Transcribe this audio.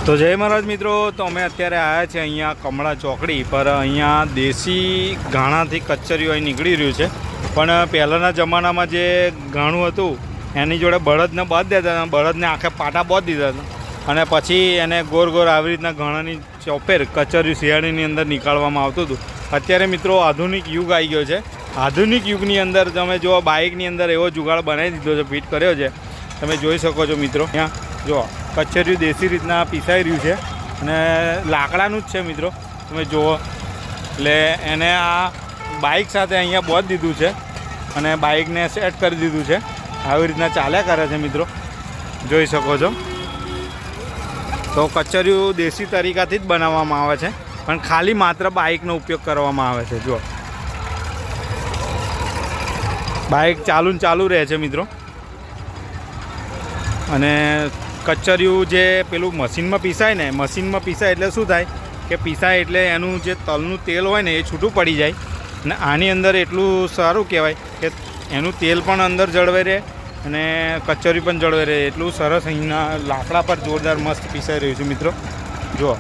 તો જય મહારાજ મિત્રો, તો અમે અત્યારે આવ્યા છે અહીંયા કમળા ચોકડી પર. અહીંયા દેશી ઘાણાથી કચરિયું અહીં નીકળી રહ્યું છે. પણ પહેલાંના જમાનામાં જે ઘાણું હતું એની જોડે બળદને બાંધી દેતા હતા, બળદને આખે પાટા બાંધી દીધા હતા અને પછી એને ગોર ગોર આવી રીતના ઘાણાની ચોપેર કચરિયું શિયાળીની અંદર નીકાળવામાં આવતું હતું. અત્યારે મિત્રો આધુનિક યુગ આવી ગયો છે. આધુનિક યુગની અંદર તમે જો બાઇકની અંદર એવો જુગાડ બનાવી દીધો છે, ફિટ કર્યો છે, તમે જોઈ શકો છો મિત્રો. ત્યાં જો કચરિયું દેશી રીતના પીસાઈ રહ્યું છે અને લાકડાનું જ છે મિત્રો, તમે જુઓ. એટલે એને આ બાઇક સાથે અહીંયા બાંધી દીધું છે અને બાઇકને સેટ કરી દીધું છે. આવી રીતના ચાલ્યા કરે છે મિત્રો, જોઈ શકો છો. તો કચરિયું દેશી તરીકાથી જ બનાવવામાં આવે છે, પણ ખાલી માત્ર બાઇકનો ઉપયોગ કરવામાં આવે છે. જો બાઇક ચાલુ રહે છે મિત્રો. અને કચરિયું જે પેલું મશીનમાં પીસાય એટલે શું થાય કે પીસાય એટલે એનું જે તલનું તેલ હોય ને એ છૂટું પડી જાય. અને આની અંદર એટલું સારું કહેવાય કે એનું તેલ પણ અંદર જળવાઈ રહે અને કચરિયું પણ જળવાઈ રહે. એટલું સરસ અહીંના લાકડા પર જોરદાર મસ્ત પીસાઈ રહ્યું છે મિત્રો. જુઓ.